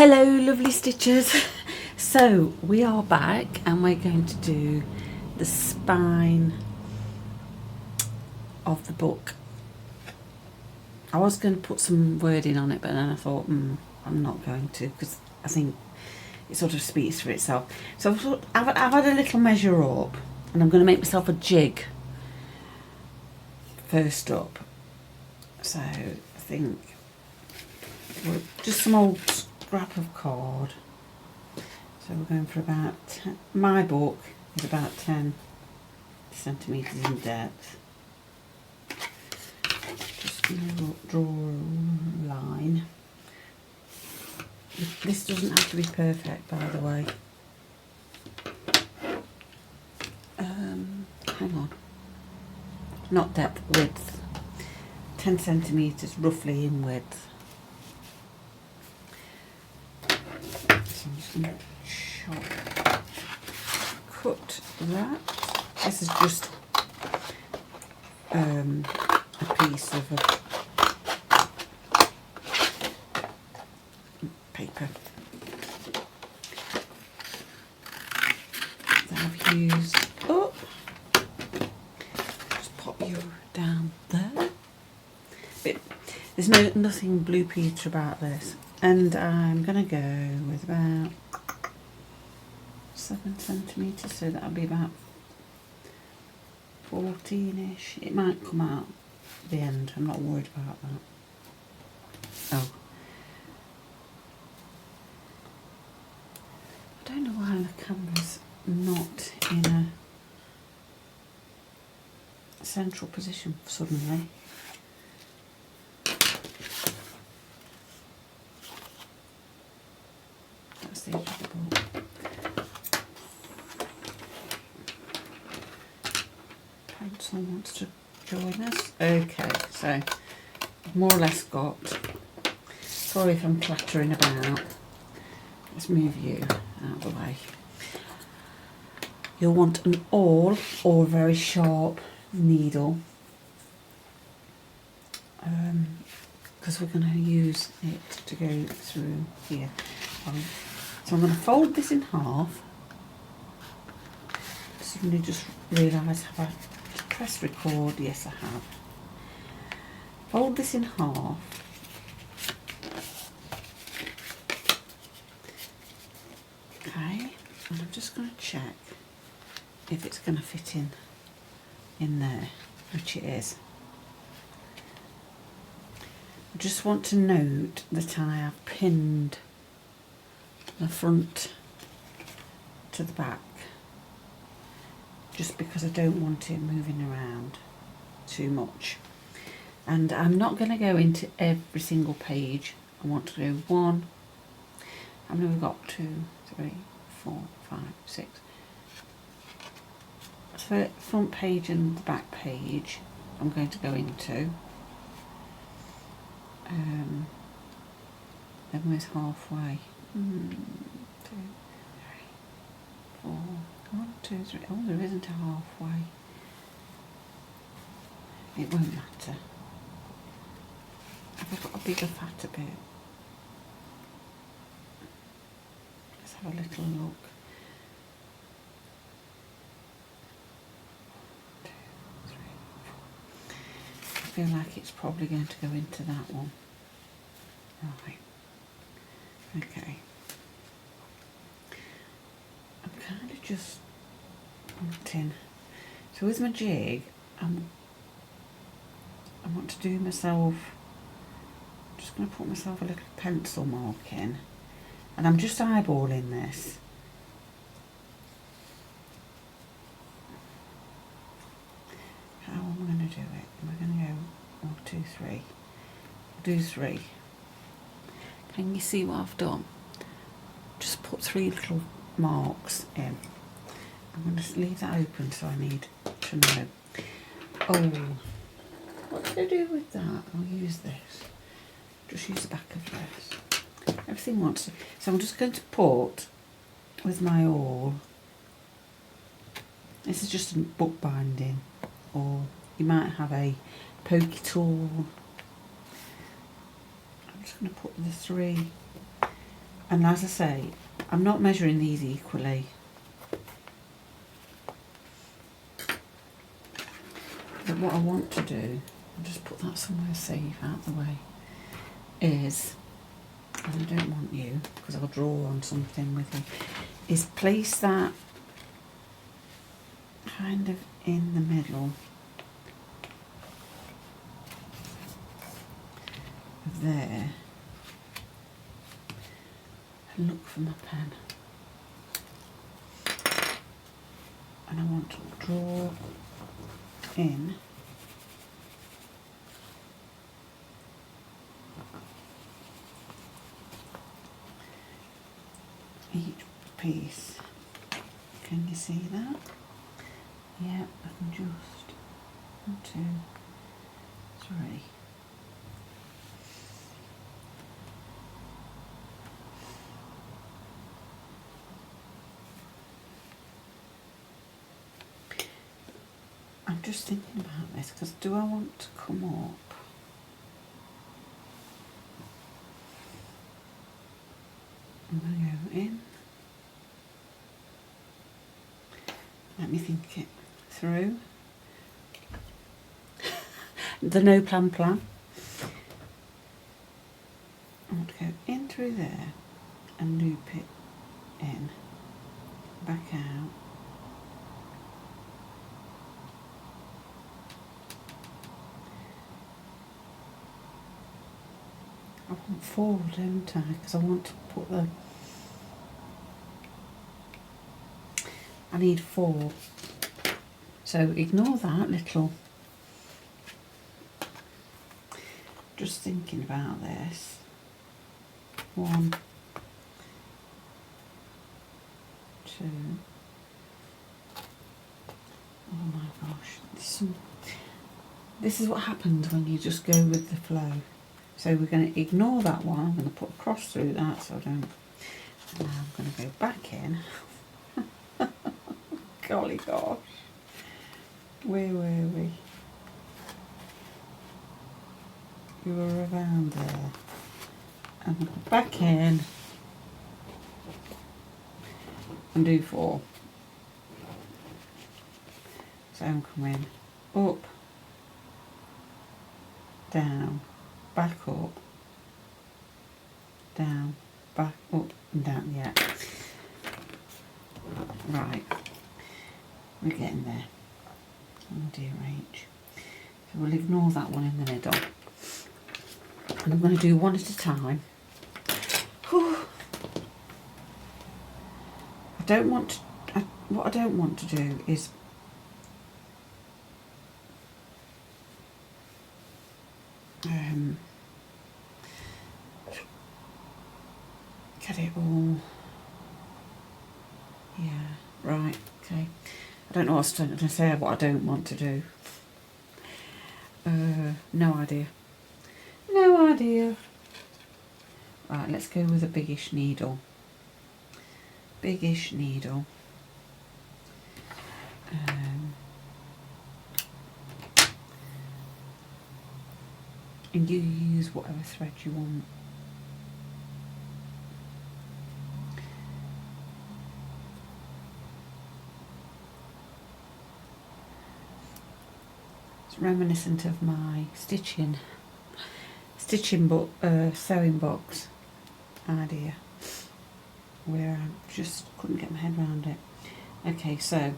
Hello lovely stitchers. So we are back and we're going to do the spine of the book. I was going to put some wording on it, but then I thought I'm not going to, because I think it sort of speaks for itself. So I've had a little measure up and I'm going to make myself a jig first up. So I think just some old scrap of cord. So we're going for about my book is about 10 centimetres in depth. Just going to draw a line. This doesn't have to be perfect, by the way. Hang on. Not depth, width. 10 centimetres roughly in width. So I'm just going to cut that. This is just a piece of paper that I've used up. Just pop you down there. But there's nothing Blue Peter about this, and I'm gonna go with about 7 centimetres, so that'll be about 14ish. It might come out at the end, I'm not worried about that. Oh, I don't know why the camera's not in a central position suddenly. That's the edge of the book. Pencil wants to join us. Okay, so I've more or less got, sorry if I'm clattering about. Let's move you out of the way. You'll want an awl or a very sharp needle, because we're going to use it to go through here. So I'm going to fold this in half. Suddenly just realised, have I pressed record? Yes, I have. Fold this in half. Okay, and I'm just going to check if it's going to fit in there, which it is. I just want to note that I have pinned the front to the back, just because I don't want it moving around too much. And I'm not going to go into every single page. I want to do one. How many we've got? 2, 3, 4, 5, 6. So the front page and the back page I'm going to go into. Then we're halfway. 2, 3, 4. 1, 2, 3. Oh, there isn't a halfway. It won't matter. Have I got a bigger, fatter bit? Let's have a little look. 1, 2, 3, 4. I feel like it's probably going to go into that one. Right. Okay. I'm kind of just wanting. So with my jig, I want to do myself. I'm just going to put myself a little pencil mark in, and I'm just eyeballing this. How am I going to do it? Am I going to go 1, 2, 3? I'll do 3. Can you see what I've done? Just put 3 little marks in. I'm going to leave that open, so I need to know. Oh, what did I do with that? I'll use this. Just use the back of this. Everything wants to. So I'm just going to put with my awl. This is just a book binding, or you might have a pokey tool. I'm just going to put the 3 And as I say, I'm not measuring these equally. But what I want to do, I'll just put that somewhere safe out of the way, is, and I don't want you, because I'll draw on something with you, is place that kind of in the middle of there, and look for my pen. And I want to draw in each piece. Can you see that? Yeah, I can just 1, 2, 3. I'm just thinking about this because do I want to come up? I'm going to go in. Let me think it through. The no plan plan. I want to go in through there and loop it in, back out. I want 4, don't I? Because I want to put the... I need 4. So ignore that little... Just thinking about this. 1, 2. Oh my gosh. This is what happens when you just go with the flow. So we're going to ignore that one. I'm going to put a cross through that so I don't. And now I'm going to go back in. Golly gosh. Where were we? We were around there. And go back in. And do 4. So I'm coming up, down, back up, down, back up and down. Yeah. Right. We're getting there. Oh dear H. So we'll ignore that one in the middle. And I'm going to do one at a time. Whew. What I don't want to do is get it all. Yeah, right, okay. I don't know what I was going to say, what I don't want to do. No idea. No idea. Right, let's go with a biggish needle. Biggish needle. And you use whatever thread you want. It's reminiscent of my sewing book, sewing box idea, where I just couldn't get my head around it. Okay, so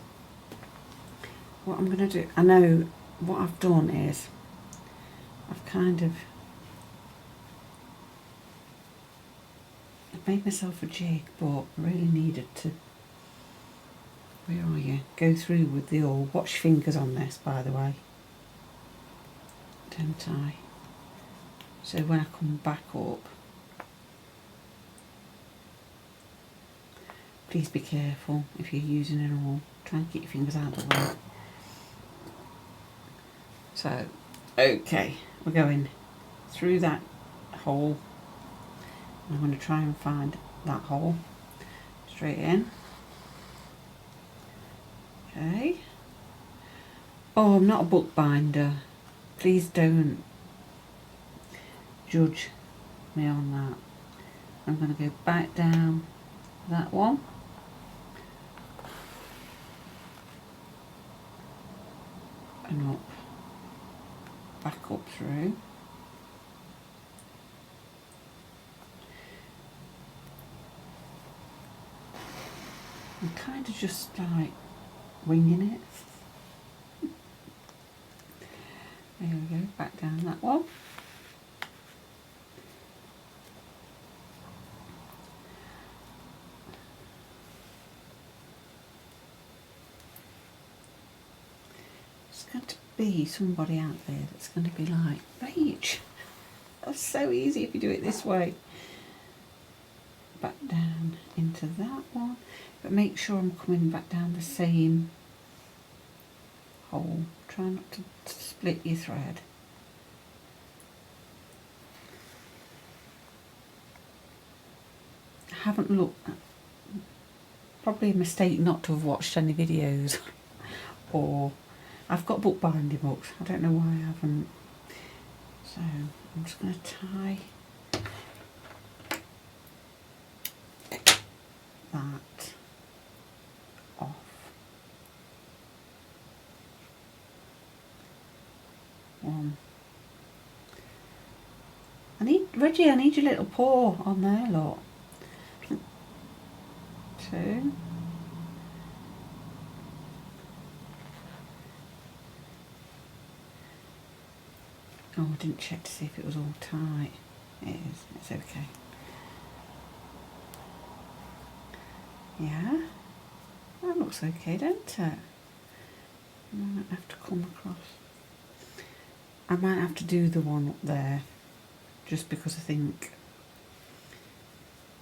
what I'm going to do, I know what I've done is I've made myself a jig, but I really needed to, where are you, go through with the all. Watch your fingers on this, by the way, don't I? So when I come back up, please be careful if you're using an awl. Try and get your fingers out of the way. So, okay, we're going through that hole. I'm going to try and find that hole. Straight in. Okay. Oh, I'm not a bookbinder. Please don't judge me on that. I'm going to go back down that one. And up, back up through. I'm kind of just like winging it. There we go, back down that one. There's going to be somebody out there that's going to be like, Rach, that's so easy if you do it this way. Back down into that one, but make sure I'm coming back down the same hole. Try not to split your thread. I haven't looked, probably a mistake not to have watched any videos, or I've got bookbinding books, I don't know why I haven't. So I'm just going to tie that off. One. Reggie, I need your little paw on there, look. Two. Oh, I didn't check to see if it was all tight. It is, it's okay. Yeah, that looks okay, don't it? I might have to come across. I might have to do the one up there, just because I think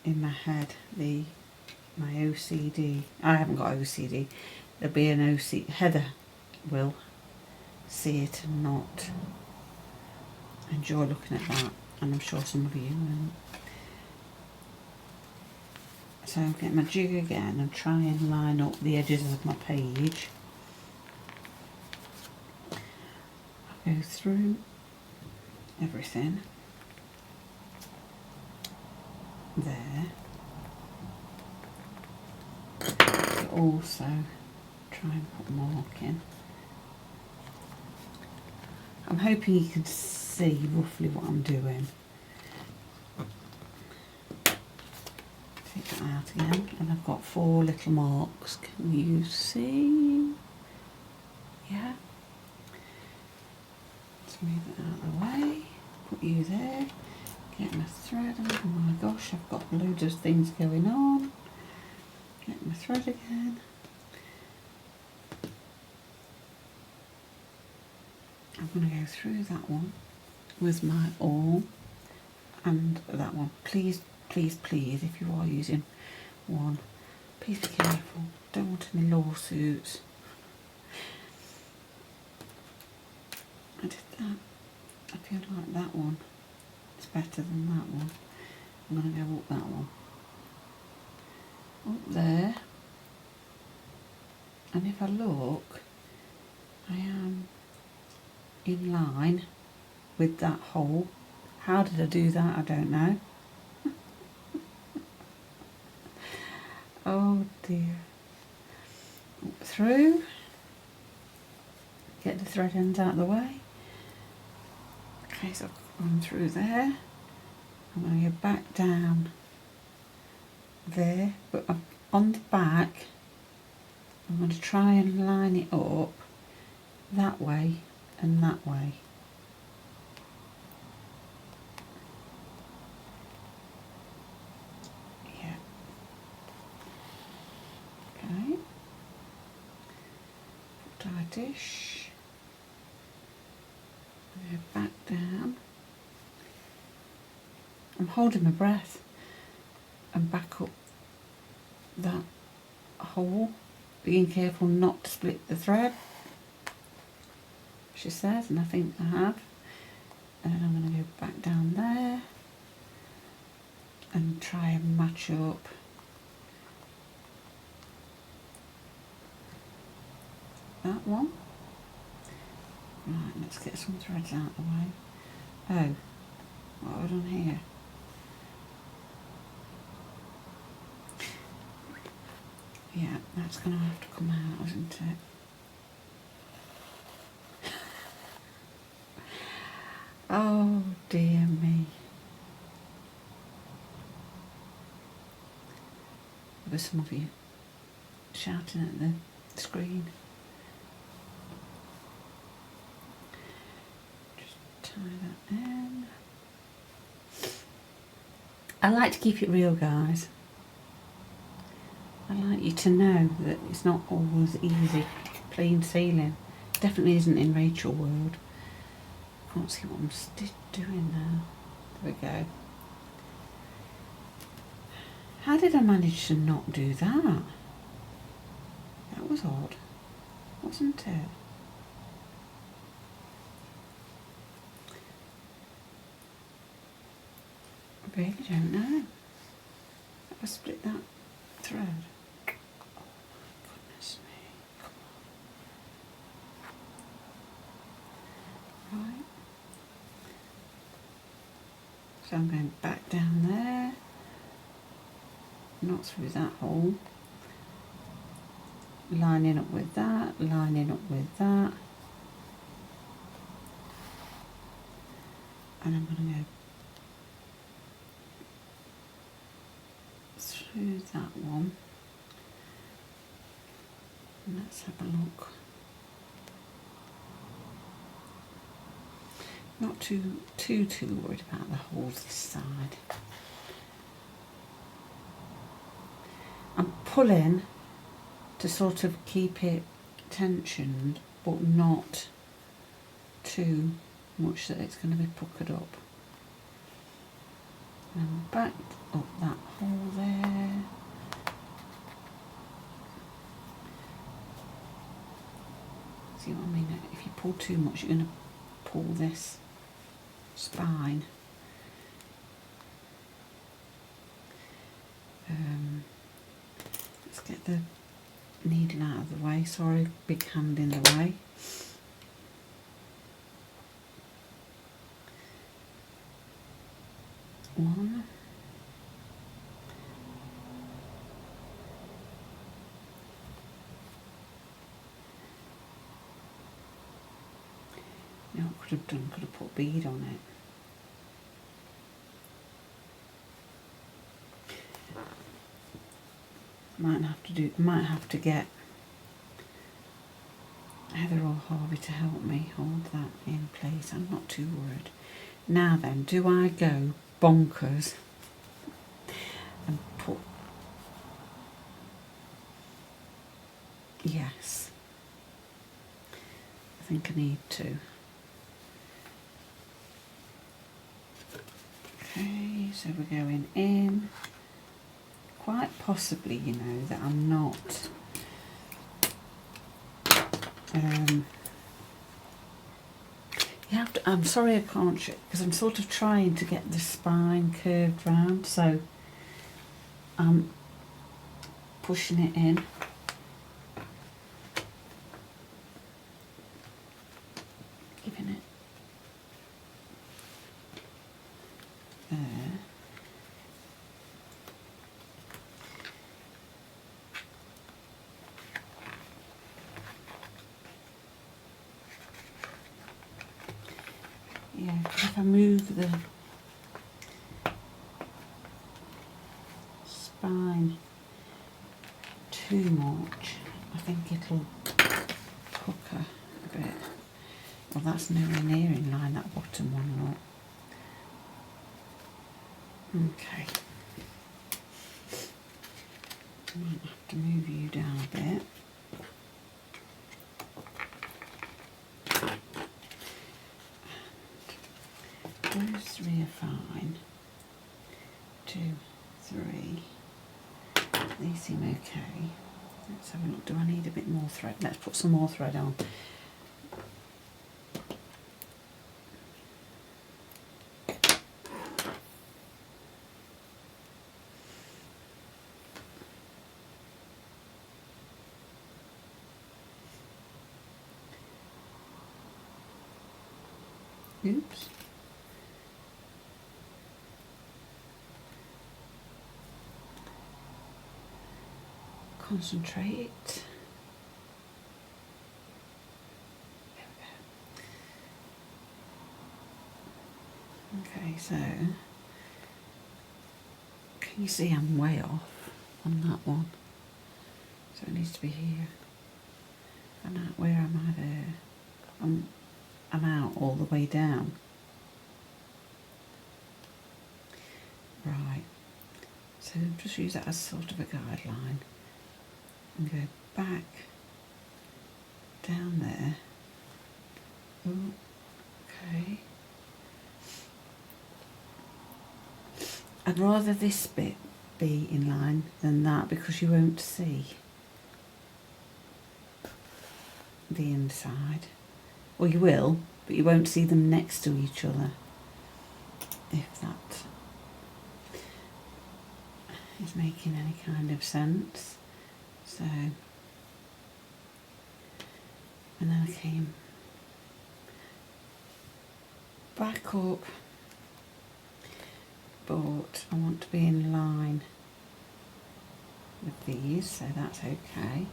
in my head my OCD. I haven't got OCD. There'll be an OCD. Heather will see it and not enjoy looking at that, and I'm sure some of you will. So I'll get my jig again and try and line up the edges of my page. I'll go through everything there. But also try and put mark in. I'm hoping you can see roughly what I'm doing. Take that out again, and I've got 4 little marks. Can you see? Yeah. Let's move it out of the way. Put you there. Get my thread. Oh my gosh, I've got loads of things going on. Get my thread again. I'm going to go through that one with my awl and that one. Please, please, please, if you are using one, please be careful. Don't want any lawsuits. I did that. I feel like that one is better than that one. I'm going to go up that one. Up there. And if I look, I am in line with that hole. How did I do that? I don't know. Oh dear. Up through. Get the thread ends out of the way. Okay, so I've gone through there. I'm going to go back down there, but on the back I'm going to try and line it up that way and that way. Yeah. Okay. Tightish. Go back down. I'm holding my breath and back up that hole, being careful not to split the thread, she says, and I think I have. And then I'm going to go back down there and try and match up that one. Right, let's get some threads out of the way. Oh, what have I done here? Yeah, that's going to have to come out, isn't it? Oh dear me. There's some of you shouting at the screen. Just tie that in. I like to keep it real, guys. I like you to know that it's not always easy plain sailing. Definitely isn't in Rachel world. Can't see what I'm doing now. There we go. How did I manage to not do that? That was odd, wasn't it? I really don't know. Have I split that thread? Oh my goodness me. Come on. Right. So I'm going back down there. Not through that hole. Lining up with that, lining up with that. And I'm going to go through that one. And let's have a look. Not too worried about the holes this side. I'm pulling to sort of keep it tensioned, but not too much that it's going to be puckered up. And back up that hole there. See what I mean? If you pull too much, you're going to pull this spine. Let's get the needle out of the way. Sorry, big hand in the way. One. You know what I could have done? Could have put a bead on it. Might have to get Heather or Harvey to help me hold that in place. I'm not too worried. Now then, do I go bonkers and put... Yes. I think I need to. Okay, so we're going in. Quite possibly, you know, that I'm not you have to, I'm sorry I can't show, because I'm sort of trying to get the spine curved round, so I'm pushing it in. Giving it there. Yeah, if I move the spine too much, I think it'll pucker a bit. Well, that's nowhere near in line, that bottom one, look. Okay. I might have to move you down a bit. Those three are fine. 2, 3. These seem okay. Let's have a look. Do I need a bit more thread? Let's put some more thread on. Oops. concentrate. Okay, so can you see I'm way off on that one? So it needs to be here. And where am I there? I'm out all the way down. Right. So just use that as sort of a guideline. And go back down there. Ooh, okay. I'd rather this bit be in line than that because you won't see the inside. Well, you will, but you won't see them next to each other, if that is making any kind of sense. So, and then I came back up, but I want to be in line with these, so that's okay.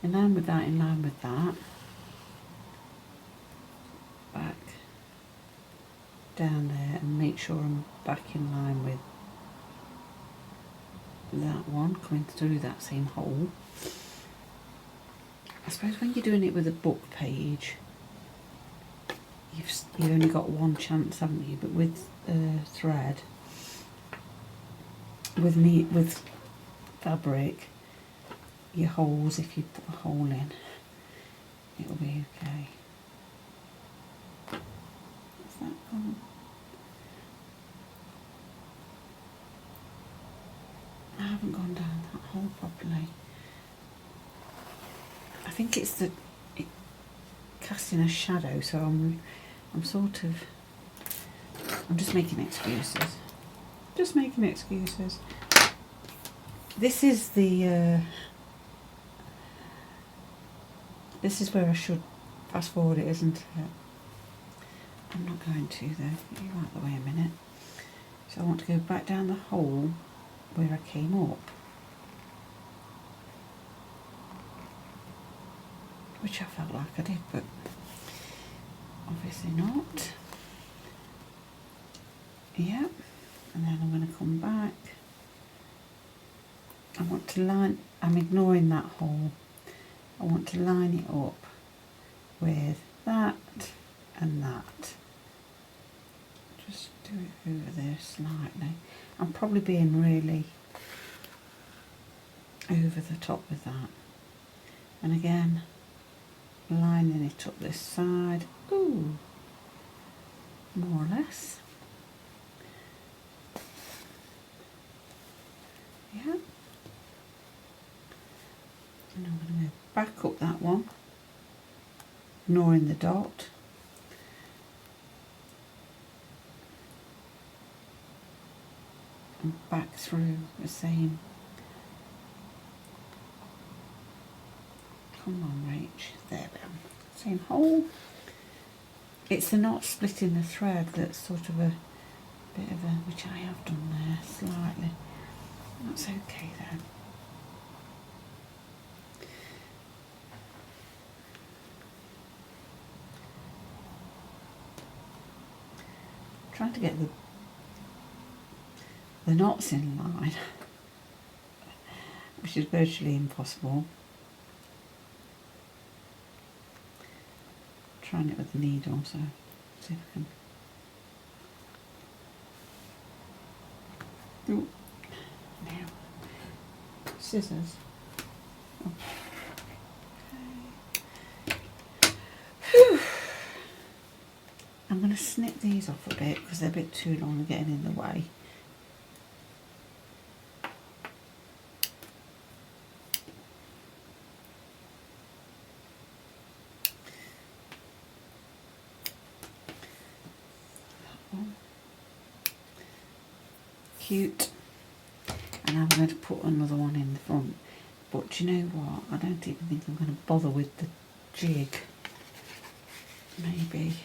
In line with that, in line with that. Back down there and make sure I'm back in line with that one, coming through that same hole. I suppose when you're doing it with a book page, you've only got one chance, haven't you? But with thread, with fabric, your holes, if you put a hole in, it'll be okay. Is that gone? I haven't gone down that hole properly. I think it's casting a shadow, so I'm just making excuses. Just making excuses. This is the this is where I should fast forward it, isn't it? I'm not going to though. You out the way a minute. So I want to go back down the hole where I came up, which I felt like I did, but obviously not. Yep, and then I'm going to come back. I want to line, I'm ignoring that hole. I want to line it up with that and that. Just do it over there slightly. I'm probably being really over the top with that. And again, lining it up this side. Ooh, more or less. Yeah. And I'm going to go back up that one, ignoring the dot. And back through the same. Come on, Rach. There we are. Same hole. It's the not splitting the thread that's sort of a bit of a, which I have done there slightly. That's okay then. Trying to get the knots in line, which is virtually impossible. Trying it with the needle, so see if I can. Ooh. Now, scissors. Oh. Okay. I'm going to snip these off a bit because they're a bit too long and getting in the way. That one. Cute. And I'm going to put another one in the front. But do you know what? I don't even think I'm going to bother with the jig. Maybe.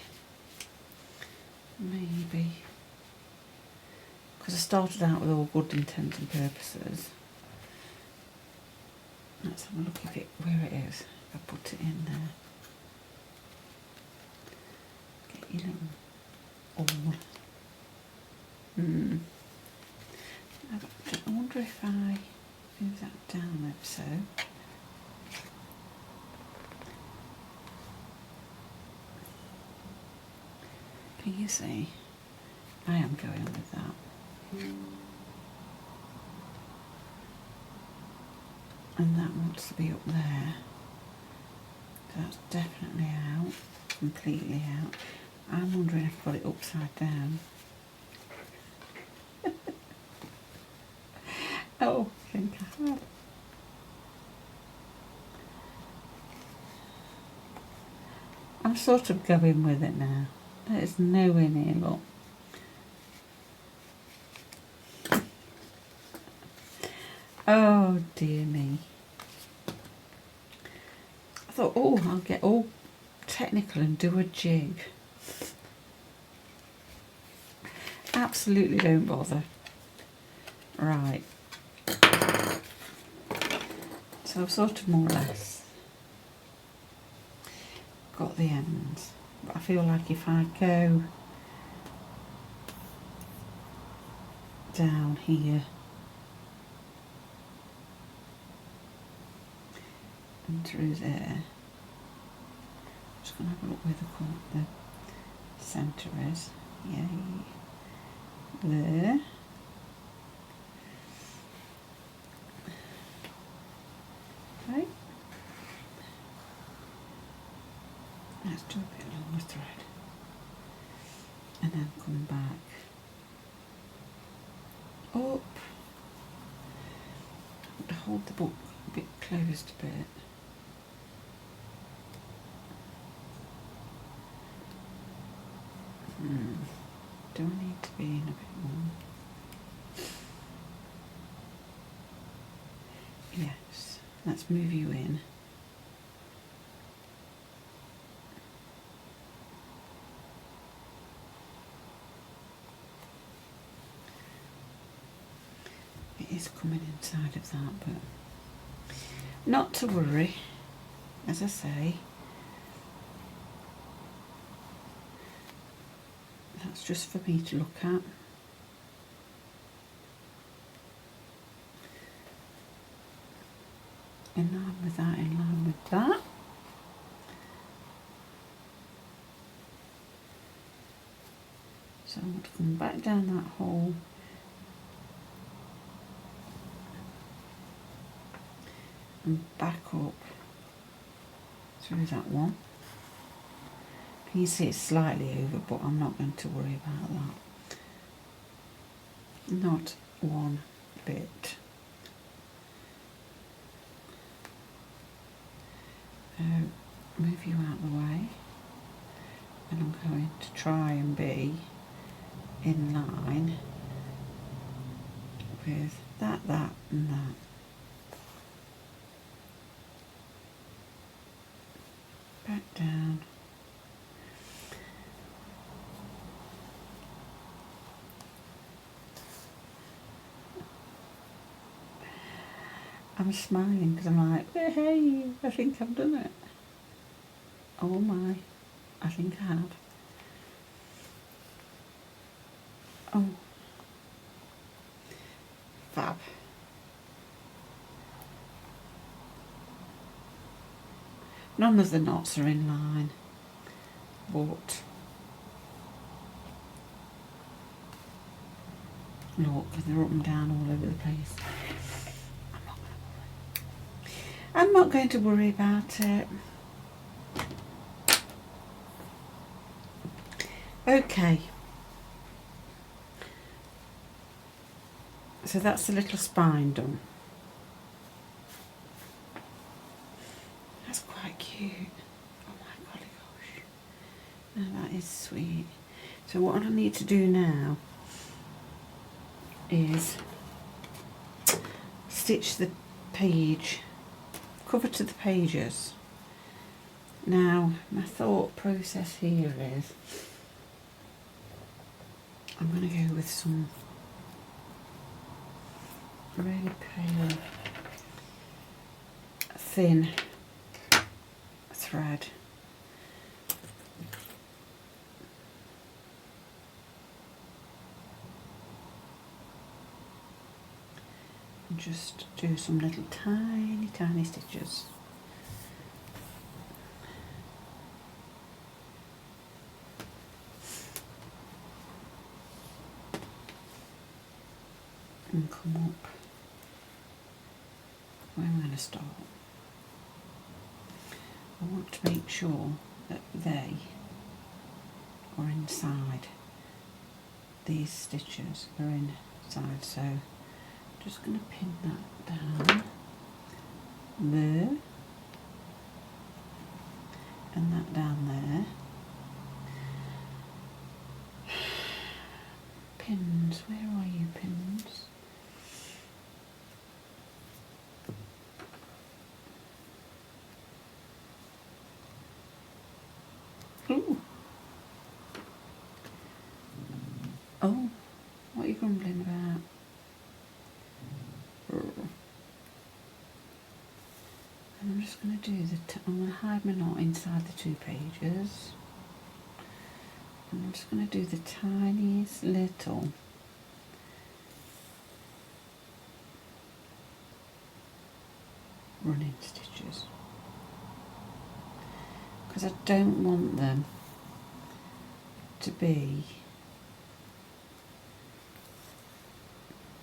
Because because I started out with all good intents and purposes. Let's have a look if where it is. If I put it in there. Get your little all. I wonder if I move that down like so. Can you see? I am going with that. And that wants to be up there. So that's definitely out, completely out. I'm wondering if I've got it upside down. Oh, I think I have. I'm sort of going with it now. There's nowhere near, look. Oh dear me. I thought, oh, I'll get all technical and do a jig. Absolutely don't bother. Right. So I've sort of more or less got the ends. But I feel like if I go down here and through there, I'm just going to have a look where the centre is. Yay. There. Okay. Let's do a bit longer thread. And then come back up. To hold the book a bit closed a bit. Do I need to be in a bit more? Yes, let's move you in. It is coming inside of that, but not to worry, as I say. That's just for me to look at. In line with that, in line with that. So I'm going to come back down that hole and back up through that one. Can you see it's slightly over, but I'm not going to worry about that. Not one bit. So move you out of the way, and I'm going to try and be in line with that, and that. Back down. I'm smiling because I'm like, hey, I think I've done it. Oh my, I think I have. Oh, fab. None of the knots are in line, but look, they're up and down all over the place. I'm not going to worry about it. Okay. So that's the little spine done. That's quite cute. Oh my golly gosh. Now that is sweet. So what I need to do now is stitch the page, cover to the pages. Now my thought process here is I'm going to go with some really pale, thin thread. And just do some little tiny stitches. And come up where I'm going to start. I want to make sure that they are inside. These stitches are inside, so I'm just going to pin that down there and that down there. Pins, where are you, pins? Ooh. Oh, what are you grumbling about? I'm just going to do I'm going to hide my knot inside the 2 pages. And I'm just going to do the tiniest little running stitches, because I don't want them to be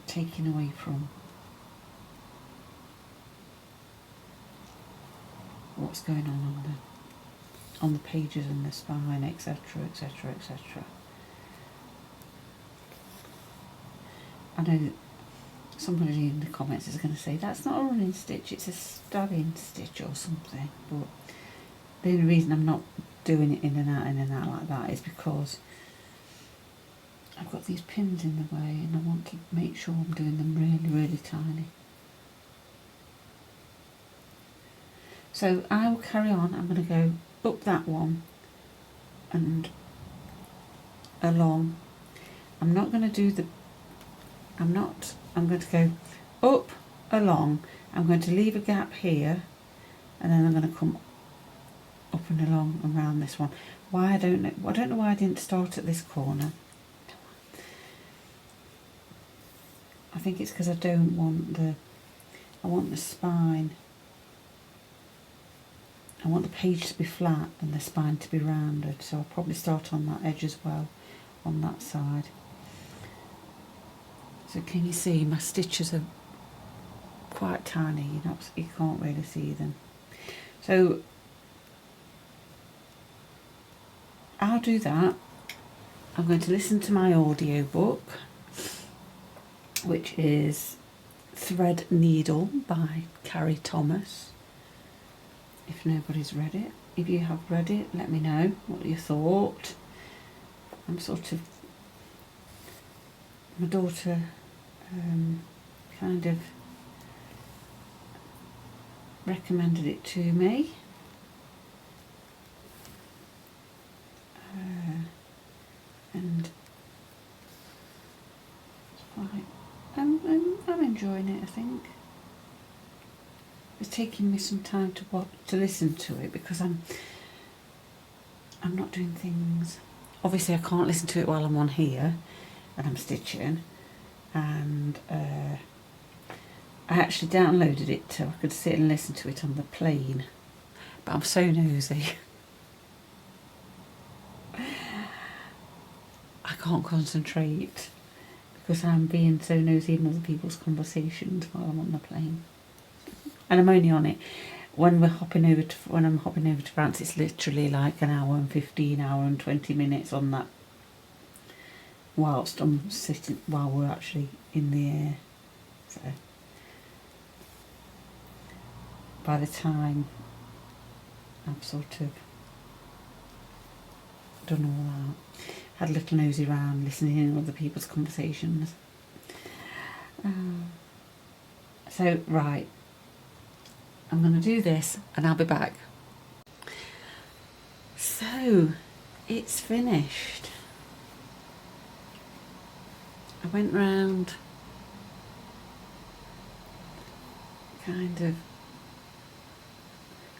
taken away from what's going on the pages and the spine, etc, etc, etc. I know somebody in the comments is going to say that's not a running stitch, it's a stabbing stitch or something, but the only reason I'm not doing it in and out like that is because I've got these pins in the way and I want to make sure I'm doing them really tiny. So I will carry on. I'm going to go up that one and along. I'm not going to do the, I'm going to go up, along. I'm going to leave a gap here and then I'm going to come up and along around this one. Why, I don't know why I didn't start at this corner. I think it's because I don't want I want the spine, I want the page to be flat and the spine to be rounded, so I'll probably start on that edge as well, on that side. So can you see my stitches are quite tiny, you can't really see them. So I'll do that. I'm going to listen to my audio book, which is Thread Needle by Carrie Thomas. If nobody's read it, if you have read it, let me know what you thought. I'm sort of, my daughter kind of recommended it to me. And it's quite, I'm enjoying it, I think. It's taking me some time to listen to it because I'm not doing things. Obviously I can't listen to it while I'm on here and I'm stitching, and I actually downloaded it so I could sit and listen to it on the plane, but I'm so nosy. I can't concentrate because I'm being so nosy in other people's conversations while I'm on the plane. And I'm only on it when I'm hopping over to France. It's literally like an hour and 15, hour and 20 minutes on that. Whilst I'm sitting, while we're actually in the air. So by the time I've sort of done all that, had a little nosy around, listening in other people's conversations. So right. I'm going to do this and I'll be back. So, it's finished. I went round kind of,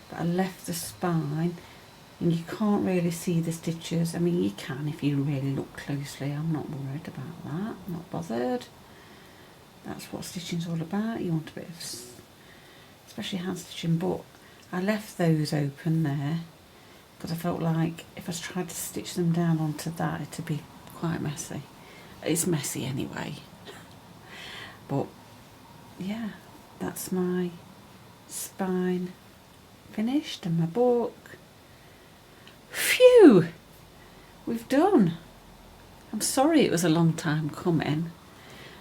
but I left the spine, and you can't really see the stitches. I mean, you can if you really look closely. I'm not worried about that, I'm not bothered. That's what stitching's all about. You want a bit of, especially hand stitching, but I left those open there because I felt like if I tried to stitch them down onto that, it'd be quite messy. It's messy anyway. But yeah, that's my spine finished and my book. Phew! We've done. I'm sorry it was a long time coming.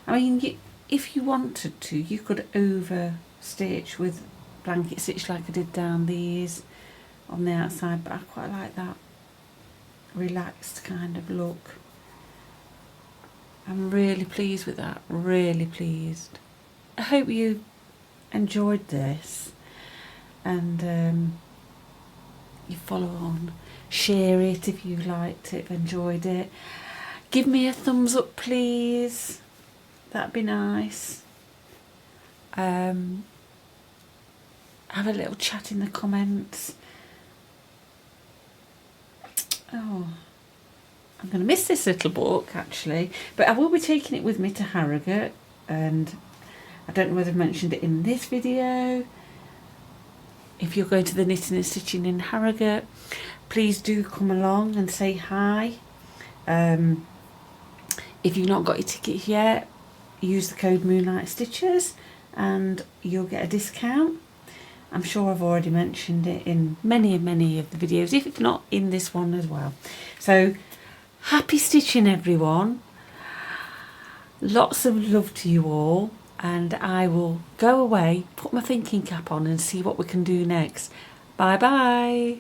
I mean, if you wanted to, you could over stitch with blanket stitch like I did down these on the outside, but I quite like that relaxed kind of look. I'm really pleased with that, really pleased. I hope you enjoyed this, and you follow on, share it if you liked it, enjoyed it. Give me a thumbs up please, that'd be nice. Have a little chat in the comments. Oh, I'm going to miss this little book actually, but I will be taking it with me to Harrogate, and I don't know whether I've mentioned it in this video. If you're going to the knitting and stitching in Harrogate, please do come along and say hi. If you've not got your ticket yet, use the code Moonlight Stitches and you'll get a discount. I'm sure I've already mentioned it in many of the videos, if not in this one as well. So happy stitching everyone, lots of love to you all, and I will go away, put my thinking cap on and see what we can do next. Bye bye.